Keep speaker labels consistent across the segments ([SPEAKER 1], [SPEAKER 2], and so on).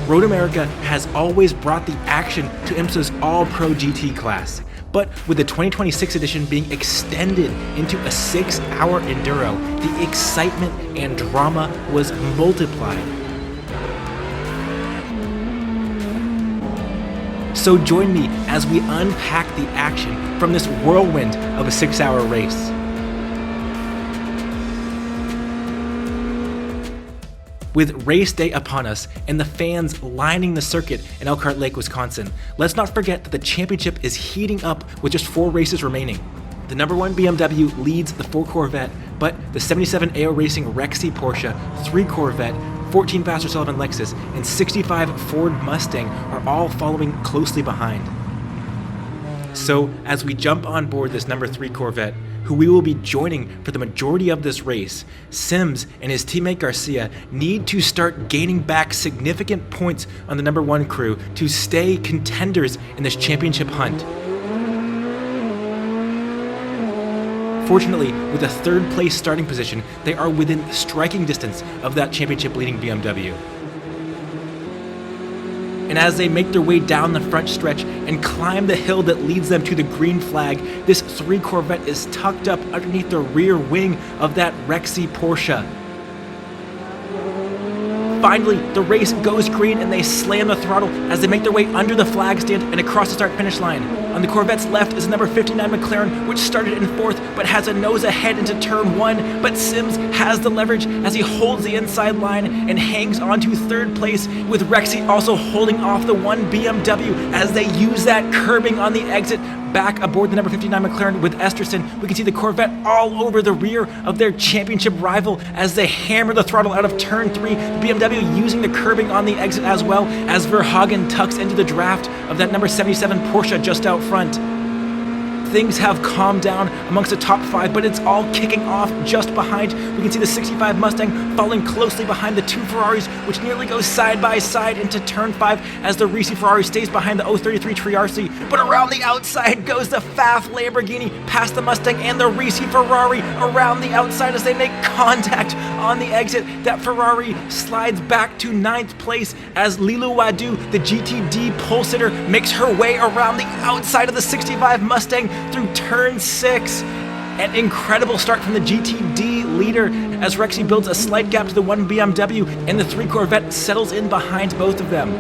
[SPEAKER 1] Road America has always brought the action to IMSA's All-Pro GT class, but with the 2026 edition being extended into a 6-hour Enduro, the excitement and drama was multiplied. So join me as we unpack the action from this whirlwind of a 6-hour race. With race day upon us and the fans lining the circuit in Elkhart Lake, Wisconsin, let's not forget that the championship is heating up with just 4 races remaining. The number 1 BMW leads the 4 Corvette, but the 77 AO Racing Rexy Porsche, 3 Corvette, 14 Vassar Sullivan Lexus, and 65 Ford Mustang are all following closely behind. So as we jump on board this number 3 Corvette, who we will be joining for the majority of this race, Sims and his teammate Garcia need to start gaining back significant points on the number 1 crew to stay contenders in this championship hunt. Fortunately, with a 3rd place starting position, they are within striking distance of that championship leading BMW. And as they make their way down the front stretch and climb the hill that leads them to the green flag, this 3 Corvette is tucked up underneath the rear wing of that Rexy Porsche. Finally, the race goes green and they slam the throttle as they make their way under the flag stand and across the start-finish line. On the Corvette's left is the number 59 McLaren, which started in 4th but has a nose ahead into turn 1, but Sims has the leverage as he holds the inside line and hangs on to 3rd place, with Rexy also holding off the 1 BMW as they use that curbing on the exit. Back aboard the number 59 McLaren with Esterson, we can see the Corvette all over the rear of their championship rival as they hammer the throttle out of turn 3, the BMW using the curbing on the exit as well as Verhagen tucks into the draft of that number 77 Porsche just out front. Things have calmed down amongst the top 5, but it's all kicking off just behind. We can see the 65 Mustang following closely behind the 2 Ferraris, which nearly go side by side into turn 5 as the Risi Ferrari stays behind the 033 Triarci. But around the outside goes the Pfaff Lamborghini past the Mustang and the Risi Ferrari around the outside as they make contact on the exit. That Ferrari slides back to 9th place as Lilou Wadu, the GTD pole sitter, makes her way around the outside of the 65 Mustang through turn 6. An incredible start from the GTD leader as Rexy builds a slight gap to the 1 BMW and the 3 Corvette settles in behind both of them.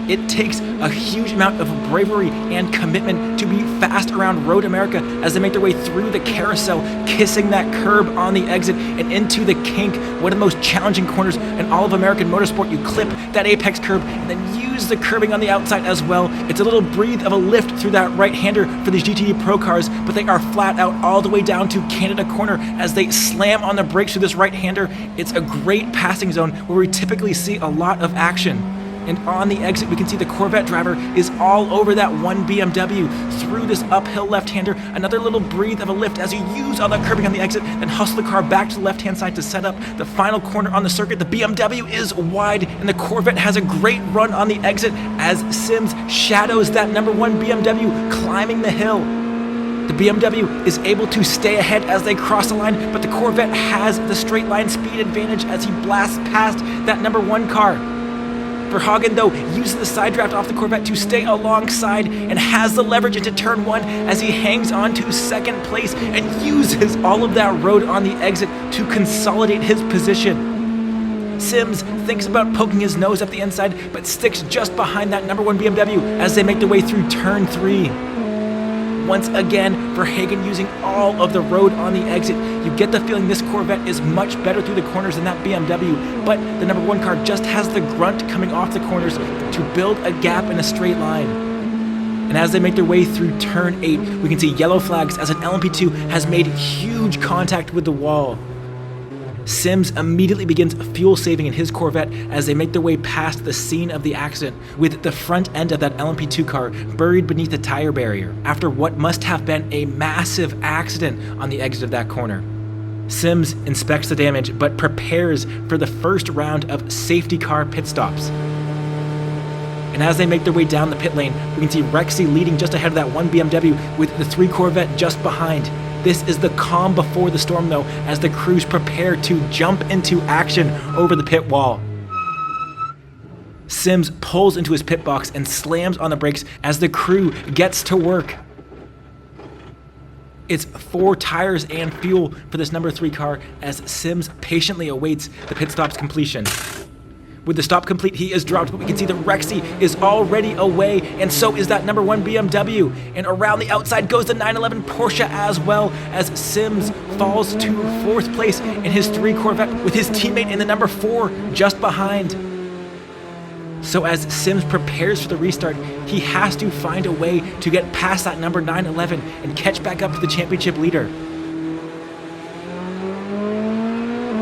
[SPEAKER 1] It takes a huge amount of bravery and commitment to be fast around Road America as they make their way through the carousel, kissing that curb on the exit and into the kink, one of the most challenging corners in all of American motorsport. You clip that apex curb and then use the curbing on the outside as well. It's a little breathe of a lift through that right-hander for these GTD Pro cars, but they are flat out all the way down to Canada corner as they slam on the brakes through this right-hander. It's a great passing zone where we typically see a lot of action. And on the exit, we can see the Corvette driver is all over that 1 BMW through this uphill left-hander. Another little breathe of a lift as you use all that curbing on the exit, then hustle the car back to the left-hand side to set up the final corner on the circuit. The BMW is wide, and the Corvette has a great run on the exit as Sims shadows that number 1 BMW climbing the hill. The BMW is able to stay ahead as they cross the line, but the Corvette has the straight line speed advantage as he blasts past that number 1 car. Verhagen, though, uses the side draft off the Corvette to stay alongside and has the leverage into turn 1 as he hangs on to 2nd place and uses all of that road on the exit to consolidate his position. Sims thinks about poking his nose up the inside, but sticks just behind that number 1 BMW as they make their way through turn 3. Once again, Verhagen using all of the road on the exit. You get the feeling this Corvette is much better through the corners than that BMW, but the number 1 car just has the grunt coming off the corners to build a gap in a straight line. And as they make their way through turn 8, we can see yellow flags as an LMP2 has made huge contact with the wall. Sims immediately begins fuel saving in his Corvette as they make their way past the scene of the accident, with the front end of that LMP2 car buried beneath the tire barrier after what must have been a massive accident on the exit of that corner. Sims inspects the damage but prepares for the first round of safety car pit stops. And as they make their way down the pit lane, we can see Rexy leading just ahead of that one BMW with the 3 Corvette just behind. This is the calm before the storm though, as the crews prepare to jump into action over the pit wall. Sims pulls into his pit box and slams on the brakes as the crew gets to work. It's 4 tires and fuel for this number 3 car as Sims patiently awaits the pit stop's completion. With the stop complete, he is dropped, but we can see that Rexy is already away, and so is that number 1 BMW. And around the outside goes the 911 Porsche as well, as Sims falls to 4th place in his 3 Corvette with his teammate in the number 4 just behind. So as Sims prepares for the restart, he has to find a way to get past that number 911 and catch back up to the championship leader.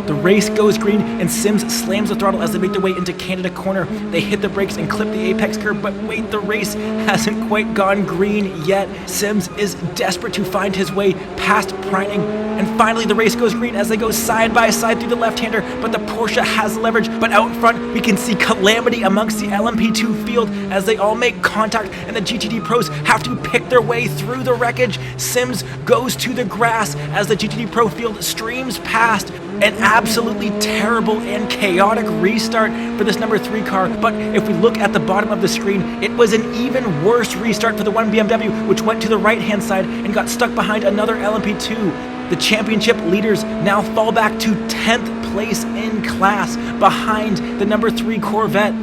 [SPEAKER 1] The race goes green and Sims slams the throttle as they make their way into Canada corner. They hit the brakes and clip the apex curb, but wait, the race hasn't quite gone green yet. Sims is desperate to find his way past Preining, and finally the race goes green as they go side by side through the left-hander, but the Porsche has leverage. But out front we can see calamity amongst the LMP2 field as they all make contact and the GTD pros have to pick their way through the wreckage. Sims goes to the grass as the GTD Pro field streams past. An absolutely terrible and chaotic restart for this number 3 car, but if we look at the bottom of the screen, it was an even worse restart for the 1 BMW, which went to the right-hand side and got stuck behind another LMP2. The championship leaders now fall back to 10th place in class behind the number 3 Corvette.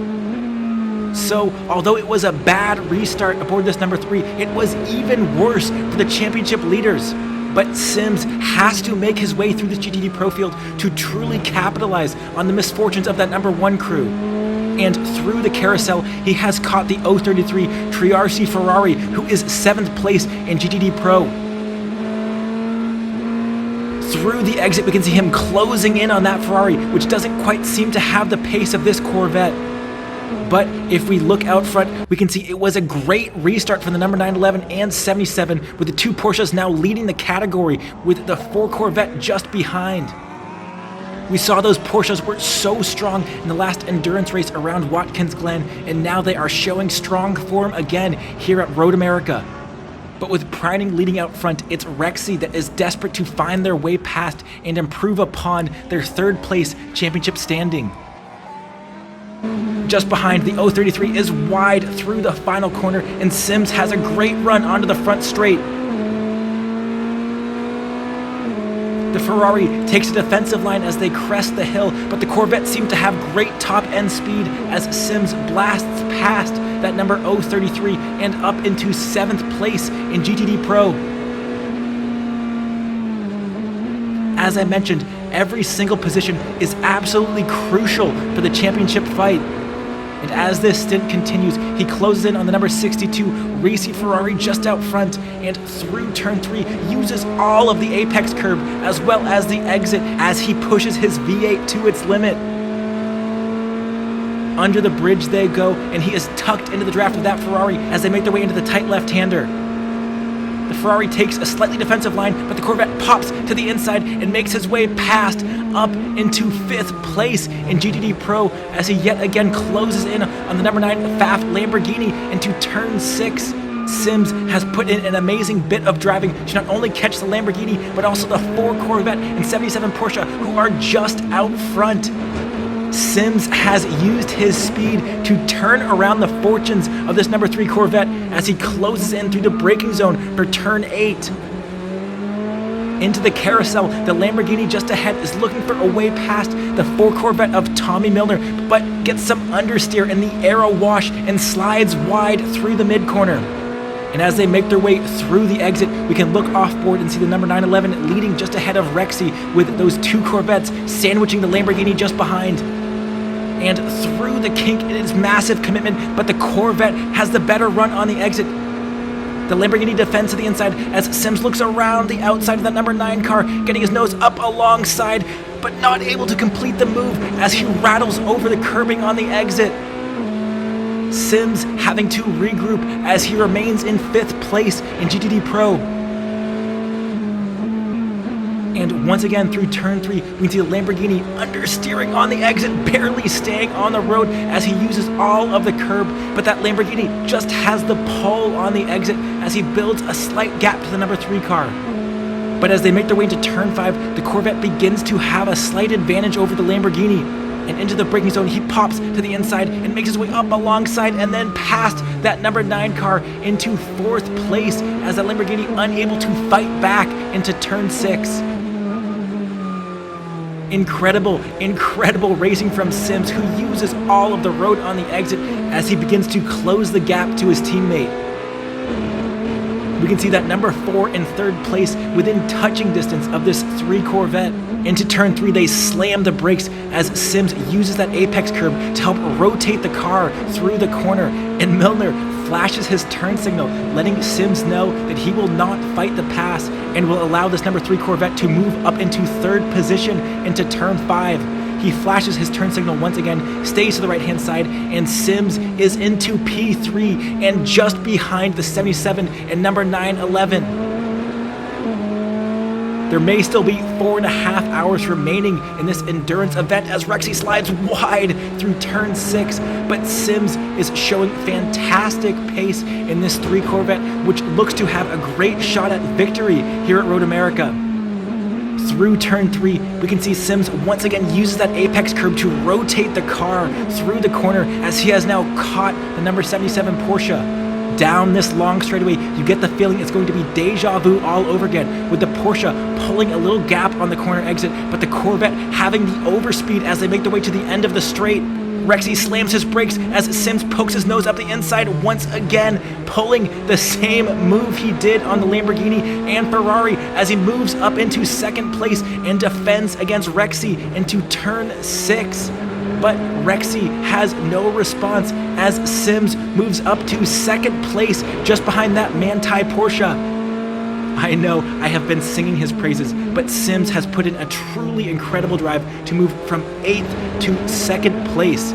[SPEAKER 1] So, although it was a bad restart aboard this number 3, it was even worse for the championship leaders. But Sims has to make his way through this GTD Pro field to truly capitalize on the misfortunes of that number 1 crew. And through the carousel, he has caught the 033 RC Ferrari, who is 7th place in GTD Pro. Through the exit, we can see him closing in on that Ferrari, which doesn't quite seem to have the pace of this Corvette. But if we look out front, we can see it was a great restart for the number 911 and 77, with the 2 Porsches now leading the category with the 4 Corvette just behind. We saw those Porsches were so strong in the last endurance race around Watkins Glen, and now they are showing strong form again here at Road America. But with Preining leading out front, it's Rexy that is desperate to find their way past and improve upon their 3rd place championship standing. Just behind, the 033 is wide through the final corner, and Sims has a great run onto the front straight. The Ferrari takes a defensive line as they crest the hill, but the Corvette seemed to have great top-end speed as Sims blasts past that number 033 and up into 7th place in GTD Pro. As I mentioned, every single position is absolutely crucial for the championship fight. And as this stint continues, he closes in on the number 62 Racing Ferrari just out front, and through turn 3 uses all of the apex curb as well as the exit as he pushes his V8 to its limit. Under the bridge they go, and he is tucked into the draft of that Ferrari as they make their way into the tight left-hander. The Ferrari takes a slightly defensive line, but the Corvette pops to the inside and makes his way past up into 5th place in GTD Pro as he yet again closes in on the number 9 Pfaff Lamborghini into turn 6. Sims has put in an amazing bit of driving to not only catch the Lamborghini, but also the 4 Corvette and 77 Porsche, who are just out front. Sims has used his speed to turn around the fortunes of this number 3 Corvette as he closes in through the braking zone for turn 8. Into the carousel, the Lamborghini just ahead is looking for a way past the 4 Corvette of Tommy Milner, but gets some understeer in the aero wash and slides wide through the mid-corner. And as they make their way through the exit, we can look off-board and see the number 911 leading just ahead of Rexy, with those 2 Corvettes sandwiching the Lamborghini just behind. And through the kink, it is massive commitment, but the Corvette has the better run on the exit. The Lamborghini defends to the inside as Sims looks around the outside of that number 9 car, getting his nose up alongside, but not able to complete the move as he rattles over the curbing on the exit. Sims having to regroup as he remains in 5th place in GTD Pro. And And once again through turn 3, we see the Lamborghini understeering on the exit, barely staying on the road as he uses all of the curb, but that Lamborghini just has the pole on the exit as he builds a slight gap to the number 3 car. But as they make their way into turn 5, the Corvette begins to have a slight advantage over the Lamborghini. And into the braking zone, he pops to the inside and makes his way up alongside and then past that number 9 car into 4th place as that Lamborghini unable to fight back into turn 6. Incredible racing from Sims, who uses all of the road on the exit as he begins to close the gap to his teammate. We can see that number 4 in 3rd place within touching distance of this 3 Corvette. Into turn 3, they slam the brakes as Sims uses that apex curb to help rotate the car through the corner, and Milner flashes his turn signal, letting Sims know that he will not fight the pass and will allow this number 3 Corvette to move up into 3rd position into turn 5. He flashes his turn signal once again, stays to the right hand side, and Sims is into P3 and just behind the 77 and number 911. There may still be 4.5 hours remaining in this endurance event as Rexy slides wide through turn 6, but Sims is showing fantastic pace in this 3 Corvette, which looks to have a great shot at victory here at Road America. Through turn 3, we can see Sims once again uses that apex curb to rotate the car through the corner as he has now caught the number 77 Porsche. Down this long straightaway, you get the feeling it's going to be deja vu all over again, with the Porsche pulling a little gap on the corner exit, but the Corvette having the overspeed as they make their way to the end of the straight. Rexy slams his brakes as Sims pokes his nose up the inside once again, pulling the same move he did on the Lamborghini and Ferrari as he moves up into 2nd place and defends against Rexy into turn 6. But Rexy has no response as Sims moves up to 2nd place just behind that Manthey Porsche. I know I have been singing his praises, but Sims has put in a truly incredible drive to move from 8th to 2nd place.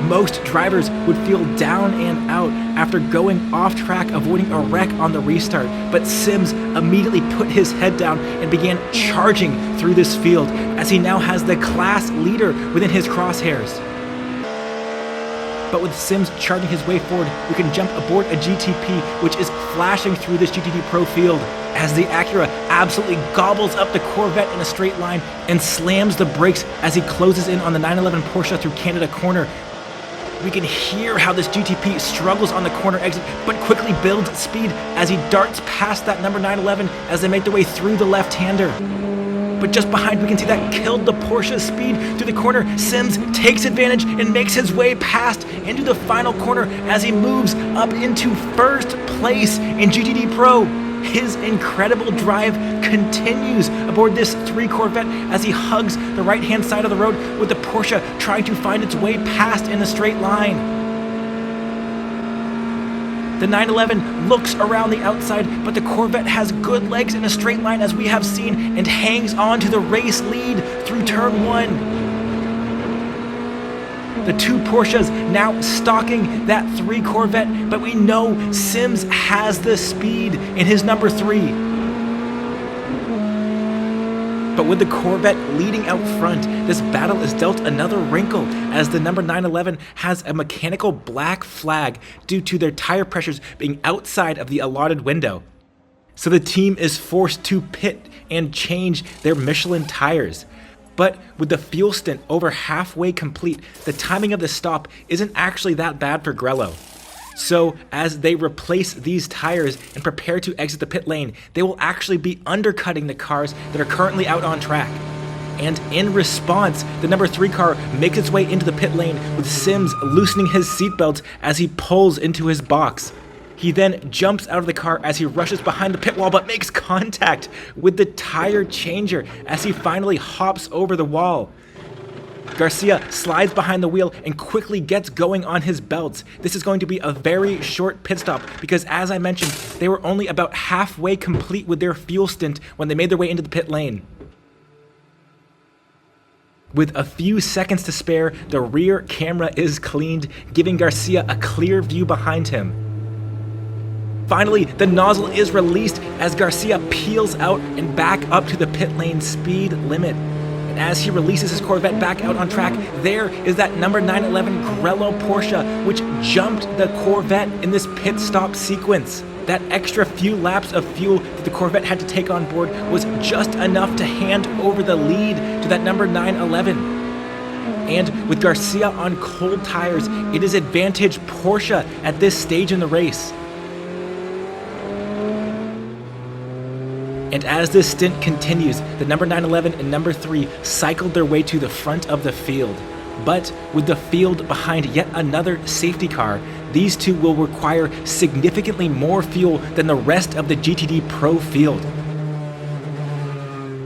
[SPEAKER 1] Most drivers would feel down and out after going off track, avoiding a wreck on the restart, but Sims immediately put his head down and began charging through this field as he now has the class leader within his crosshairs. But with Sims charging his way forward, we can jump aboard a GTP, which is flashing through this GTD PRO field as the Acura absolutely gobbles up the Corvette in a straight line and slams the brakes as he closes in on the 911 Porsche through Canada Corner. We can hear how this GTP struggles on the corner exit, but quickly builds speed as he darts past that number 911 as they make their way through the left-hander. But just behind, we can see that killed the Porsche's speed through the corner. Sims takes advantage and makes his way past into the final corner as he moves up into 1st place in GTD PRO. His incredible drive continues aboard this 3 Corvette as he hugs the right-hand side of the road with the Porsche trying to find its way past in a straight line. The 911 looks around the outside, but the Corvette has good legs in a straight line as we have seen and hangs on to the race lead through turn 1. The 2 Porsches now stalking that 3 Corvette, but we know Sims has the speed in his number 3. But with the Corvette leading out front, this battle is dealt another wrinkle as the number 911 has a mechanical black flag due to their tire pressures being outside of the allotted window. So the team is forced to pit and change their Michelin tires. But with the fuel stint over halfway complete, the timing of the stop isn't actually that bad for Grello. So as they replace these tires and prepare to exit the pit lane, they will actually be undercutting the cars that are currently out on track. And in response, the number 3 car makes its way into the pit lane with Sims loosening his seatbelt as he pulls into his box. He then jumps out of the car as he rushes behind the pit wall but makes contact with the tire changer as he finally hops over the wall. Garcia slides behind the wheel and quickly gets going on his belts. This is going to be a very short pit stop because, as I mentioned, they were only about halfway complete with their fuel stint when they made their way into the pit lane. With a few seconds to spare, the rear camera is cleaned, giving Garcia a clear view behind him. Finally, the nozzle is released as Garcia peels out and back up to the pit lane speed limit. And as he releases his Corvette back out on track, there is that number 911 Grello Porsche, which jumped the Corvette in this pit stop sequence. That extra few laps of fuel that the Corvette had to take on board was just enough to hand over the lead to that number 911. And with Garcia on cold tires, it is advantage Porsche at this stage in the race. And as this stint continues, the number 911 and number 3 cycled their way to the front of the field. But with the field behind yet another safety car, these two will require significantly more fuel than the rest of the GTD PRO field.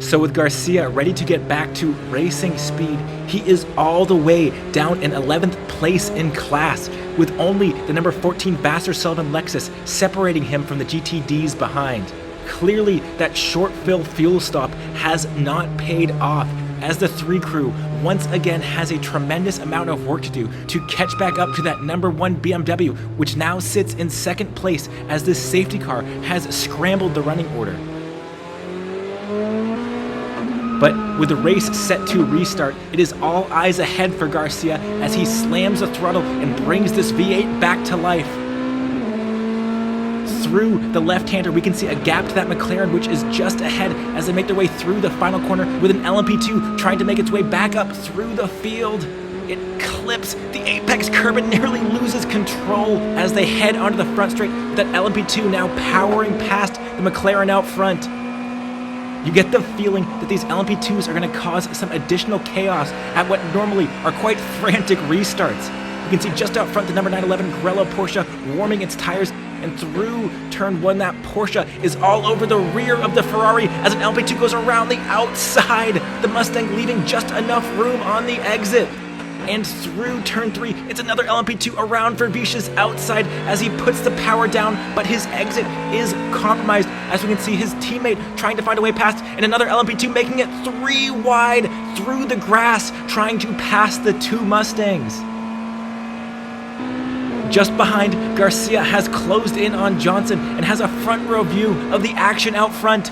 [SPEAKER 1] So with Garcia ready to get back to racing speed, he is all the way down in 11th place in class, with only the number 14 Vassar Sullivan Lexus separating him from the GTDs behind. Clearly, that short fill fuel stop has not paid off, as the 3 crew once again has a tremendous amount of work to do to catch back up to that number 1 BMW, which now sits in 2nd place as this safety car has scrambled the running order. But with the race set to restart, it is all eyes ahead for Garcia as he slams the throttle and brings this V8 back to life. Through the left-hander, we can see a gap to that McLaren, which is just ahead as they make their way through the final corner with an LMP2 trying to make its way back up through the field. It clips the apex curb and nearly loses control as they head onto the front straight, with that LMP2 now powering past the McLaren out front. You get the feeling that these LMP2s are going to cause some additional chaos at what normally are quite frantic restarts. You can see just out front the number 911 Grello Porsche warming its tires, and through turn 1 that Porsche is all over the rear of the Ferrari as an LMP2 goes around the outside, the Mustang leaving just enough room on the exit. And through turn 3, it's another LMP2 around Verbiche's outside as he puts the power down, but his exit is compromised as we can see his teammate trying to find a way past, and another LMP2 making it 3 wide through the grass, trying to pass the 2 Mustangs. Just behind, Garcia has closed in on Johnson and has a front row view of the action out front.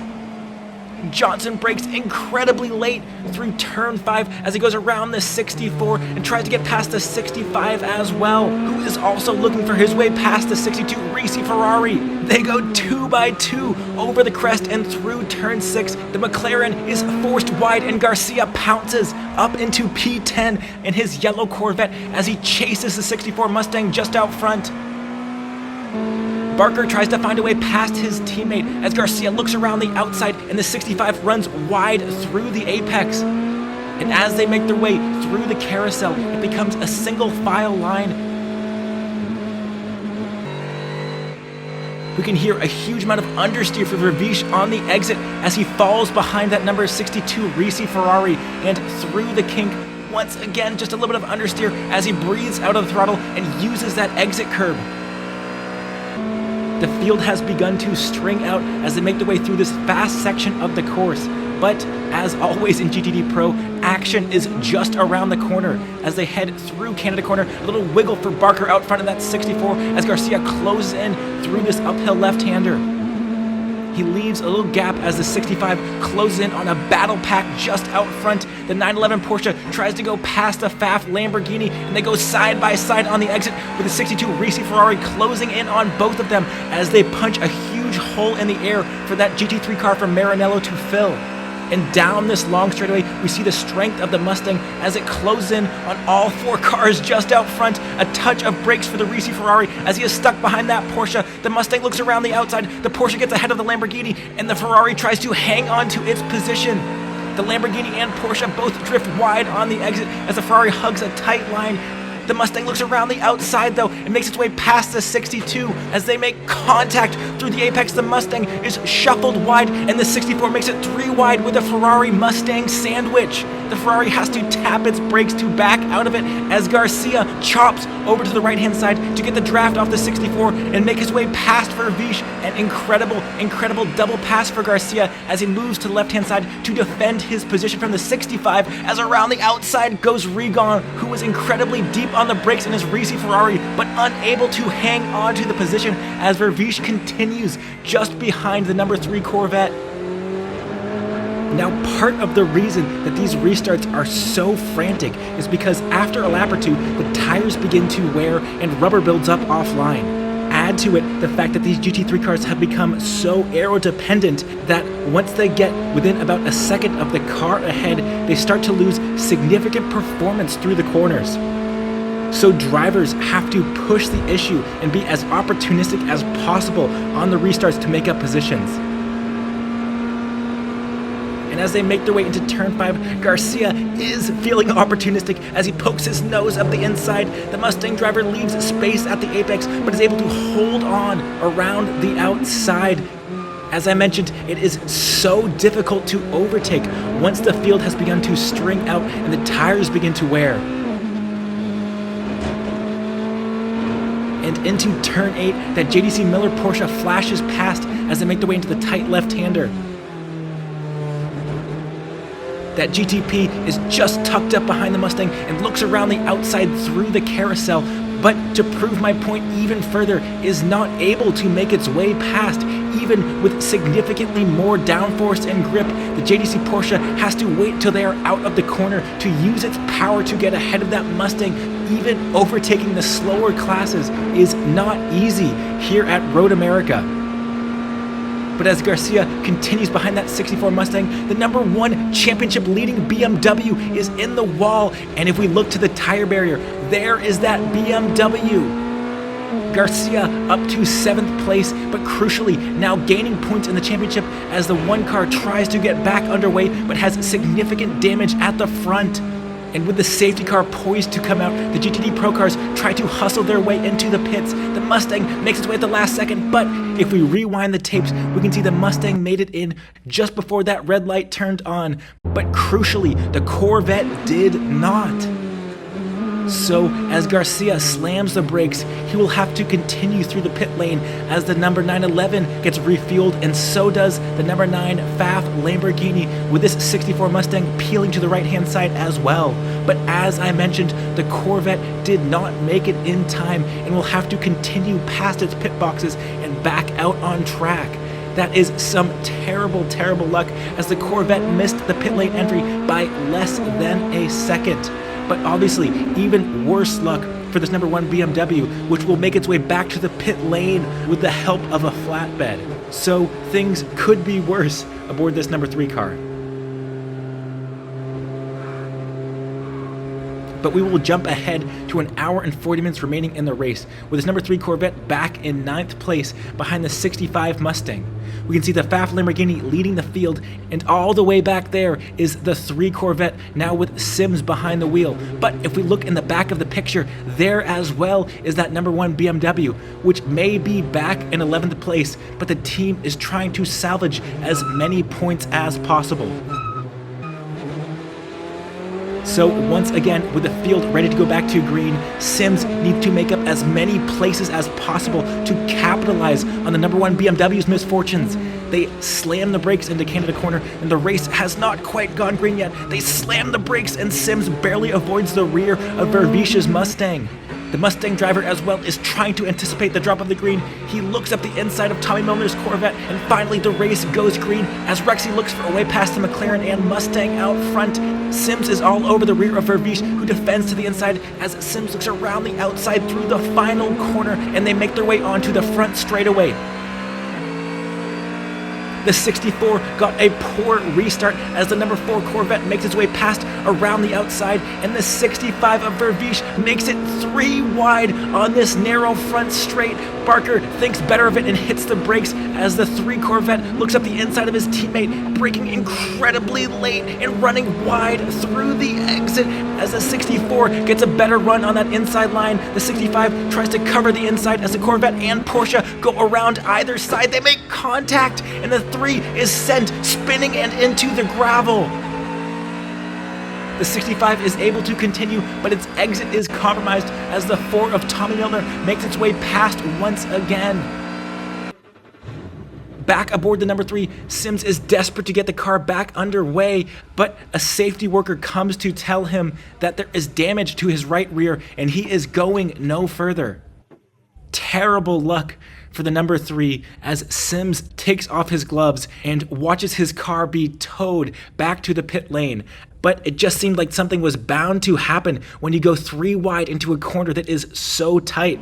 [SPEAKER 1] Johnson brakes incredibly late through turn 5 as he goes around the 64 and tries to get past the 65 as well, who is also looking for his way past the 62 Risi Ferrari. They go 2 by 2 over the crest and through turn 6. The McLaren is forced wide and Garcia pounces up into P10 in his yellow Corvette as he chases the 64 Mustang just out front. Barker tries to find a way past his teammate as Garcia looks around the outside and the 65 runs wide through the apex. And as they make their way through the carousel, it becomes a single file line. We can hear a huge amount of understeer for Verbiche on the exit as he falls behind that number 62 Risi Ferrari, and through the kink, once again just a little bit of understeer as he breathes out of the throttle and uses that exit curb. The field has begun to string out as they make their way through this fast section of the course. But as always in GTD PRO, action is just around the corner as they head through Canada corner. A little wiggle for Barker out front of that 64 as Garcia closes in through this uphill left-hander. He leaves a little gap as the 65 closes in on a battle pack just out front. The 911 Porsche tries to go past the Pfaff Lamborghini, and they go side by side on the exit with the 62 Risi Ferrari closing in on both of them as they punch a huge hole in the air for that GT3 car from Maranello to fill. And down this long straightaway, we see the strength of the Mustang as it closes in on all 4 cars just out front. A touch of brakes for the Risi Ferrari as he is stuck behind that Porsche. The Mustang looks around the outside. The Porsche gets ahead of the Lamborghini, and the Ferrari tries to hang on to its position. The Lamborghini and Porsche both drift wide on the exit as the Ferrari hugs a tight line. The Mustang looks around the outside though and makes its way past the 62 as they make contact through the apex. The Mustang is shuffled wide and the 64 makes it 3 wide with a Ferrari Mustang sandwich. the Ferrari has to tap its brakes to back out of it as Garcia chops over to the right-hand side to get the draft off the 64 and make his way past Vervish. An incredible double pass for Garcia as he moves to the left-hand side to defend his position from the 65 as around the outside goes Rigon, who was incredibly deep on the brakes in his Risi Ferrari, but unable to hang on to the position as Vervish continues just behind the number 3 Corvette. Now, part of the reason that these restarts are so frantic is because after a lap or two, the tires begin to wear and rubber builds up offline. Add to it the fact that these GT3 cars have become so aero-dependent that once they get within about a second of the car ahead, they start to lose significant performance through the corners. So drivers have to push the issue and be as opportunistic as possible on the restarts to make up positions. And as they make their way into turn 5, Garcia is feeling opportunistic as he pokes his nose up the inside. The Mustang driver leaves space at the apex, but is able to hold on around the outside. As I mentioned, it is so difficult to overtake once the field has begun to string out and the tires begin to wear. And into turn 8, that JDC Miller Porsche flashes past as they make their way into the tight left-hander. That GTP is just tucked up behind the Mustang and looks around the outside through the carousel, but to prove my point even further, is not able to make its way past. Even with significantly more downforce and grip, the JDC Porsche has to wait till they are out of the corner to use its power to get ahead of that Mustang. Even overtaking the slower classes is not easy here at Road America. But as Garcia continues behind that 64 Mustang, the number 1 championship leading BMW is in the wall. And if we look to the tire barrier, there is that BMW. Garcia up to 7th place, but crucially now gaining points in the championship as the 1 car tries to get back underway but has significant damage at the front. And with the safety car poised to come out, the GTD PRO cars try to hustle their way into the pits. The Mustang makes its way at the last second, but if we rewind the tapes, we can see the Mustang made it in just before that red light turned on. But crucially, the Corvette did not. So as Garcia slams the brakes, he will have to continue through the pit lane as the number 911 gets refueled, and so does the number 9 Pfaff Lamborghini, with this 64 Mustang peeling to the right-hand side as well. But as I mentioned, the Corvette did not make it in time and will have to continue past its pit boxes and back out on track. That is some terrible luck as the Corvette missed the pit lane entry by less than a second. But obviously, even worse luck for this number 1 BMW, which will make its way back to the pit lane with the help of a flatbed. So things could be worse aboard this number 3 car. But we will jump ahead to 1 hour and 40 minutes remaining in the race, with this number 3 Corvette back in 9th place behind the 65 Mustang. We can see the Pfaff Lamborghini leading the field, and all the way back there is the 3 Corvette, now with Sims behind the wheel. But if we look in the back of the picture, there as well is that number 1 BMW, which may be back in 11th place, but the team is trying to salvage as many points as possible. So once again, with the field ready to go back to green, Sims need to make up as many places as possible to capitalize on the number 1 BMW's misfortunes. They slam the brakes into Canada corner, and the race has not quite gone green yet. They slam the brakes, and Sims barely avoids the rear of Vervish's Mustang. The Mustang driver as well is trying to anticipate the drop of the green. He looks up the inside of Tommy Milner's Corvette, and finally the race goes green as Rexy looks for a way past the McLaren and Mustang out front. Sims is all over the rear of Vervish, who defends to the inside as Sims looks around the outside through the final corner, and they make their way onto the front straightaway. The 64 got a poor restart as the number 4 Corvette makes its way past around the outside, and the 65 of Vervish makes it 3 wide on this narrow front straight. Barker thinks better of it and hits the brakes as the 3 Corvette looks up the inside of his teammate, braking incredibly late and running wide through the exit as the 64 gets a better run on that inside line. The 65 tries to cover the inside as the Corvette and Porsche go around either side. They make contact, and the 3 is sent spinning and into the gravel. The 65 is able to continue, but its exit is compromised as the 4 of Tommy Milner makes its way past once again. Back aboard the number 3, Sims is desperate to get the car back underway, but a safety worker comes to tell him that there is damage to his right rear and he is going no further. Terrible luck for the number 3 as Sims takes off his gloves and watches his car be towed back to the pit lane. But it just seemed like something was bound to happen when you go 3 wide into a corner that is so tight.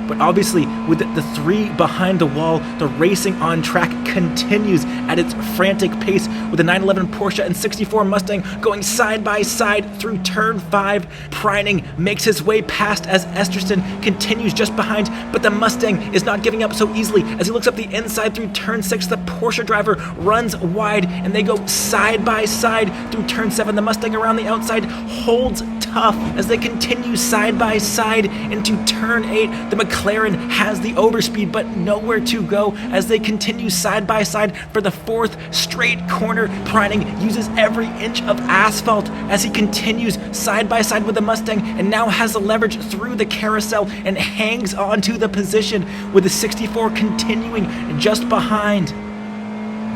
[SPEAKER 1] But obviously, with the 3 behind the wall, the racing on track continues at its frantic pace with the 911 Porsche and 64 Mustang going side by side through turn 5. Preining makes his way past as Esterson continues just behind, but the Mustang is not giving up so easily. As he looks up the inside through turn 6, the Porsche driver runs wide and they go side by side through turn 7. The Mustang around the outside holds tough as they continue side by side into turn 8. The McLaren has the overspeed but nowhere to go as they continue side by side for the 4th straight corner. Preining uses every inch of asphalt as he continues side by side with the Mustang and now has the leverage through the carousel and hangs onto the position with the 64 continuing just behind.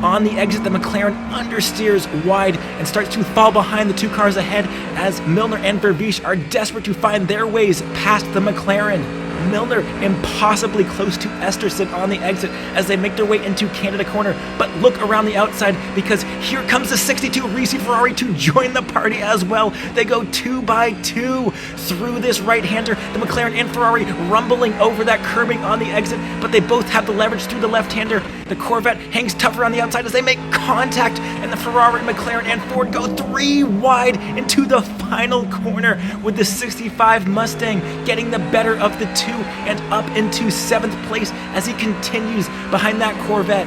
[SPEAKER 1] On the exit, the McLaren understeers wide and starts to fall behind the 2 cars ahead as Milner and Vervish are desperate to find their ways past the McLaren. Milner impossibly close to Esterson on the exit as they make their way into Canada corner, but look around the outside because here comes the 62 Risi Ferrari to join the party as well. They go 2 by 2 through this right-hander, the McLaren and Ferrari rumbling over that curbing on the exit, but they both have the leverage through the left-hander. The Corvette hangs tougher on the outside as they make contact, and the Ferrari, McLaren, and Ford go 3 wide into the final corner with the 65 Mustang getting the better of the 2 and up into 7th place as he continues behind that Corvette.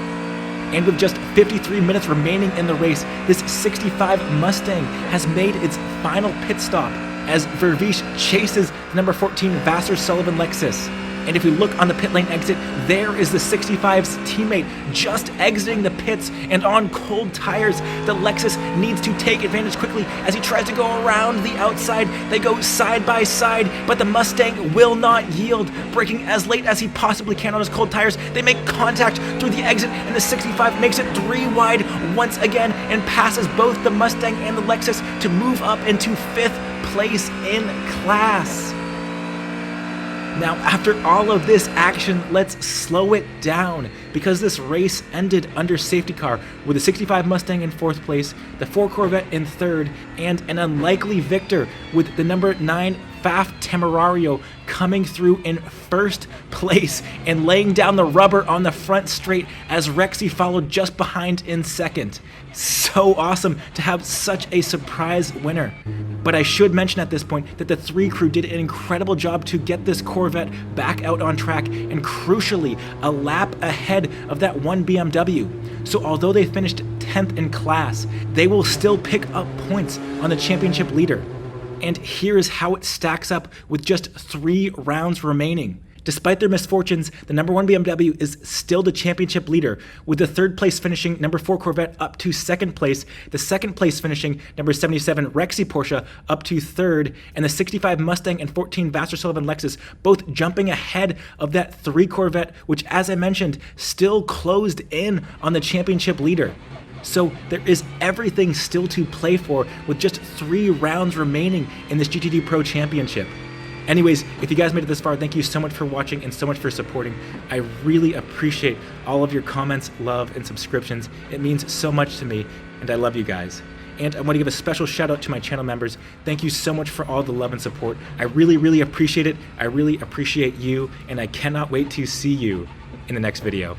[SPEAKER 1] And with just 53 minutes remaining in the race, this 65 Mustang has made its final pit stop as Vervish chases the number 14 Vassar Sullivan Lexus. And if we look on the pit lane exit, there is the 65's teammate just exiting the pits, and on cold tires, the Lexus needs to take advantage quickly as he tries to go around the outside. They go side by side, but the Mustang will not yield, braking as late as he possibly can on his cold tires. They make contact through the exit, and the 65 makes it 3 wide once again and passes both the Mustang and the Lexus to move up into 5th place in class. Now, after all of this action, let's slow it down because this race ended under safety car with the 65 Mustang in 4th place, the 4 Corvette in 3rd, and an unlikely victor with the number 9 Faf Temerario coming through in 1st place and laying down the rubber on the front straight as Rexy followed just behind in 2nd. So awesome to have such a surprise winner. But I should mention at this point that the 3 crew did an incredible job to get this Corvette back out on track and crucially a lap ahead of that 1 BMW. So although they finished 10th in class, they will still pick up points on the championship leader. And here's how it stacks up with just 3 rounds remaining. Despite their misfortunes, the number 1 BMW is still the championship leader, with the 3rd place finishing number 4 Corvette up to 2nd place, the 2nd place finishing number 77 Rexy Porsche up to 3rd, and the 65 Mustang and 14 Vassar Sullivan Lexus both jumping ahead of that 3 Corvette, which, as I mentioned, still closed in on the championship leader. So there is everything still to play for with just 3 rounds remaining in this GTD Pro Championship. Anyways, if you guys made it this far, thank you so much for watching and so much for supporting. I really appreciate all of your comments, love, and subscriptions. It means so much to me, and I love you guys. And I want to give a special shout out to my channel members. Thank you so much for all the love and support. I really, really appreciate it. I really appreciate you, and I cannot wait to see you in the next video.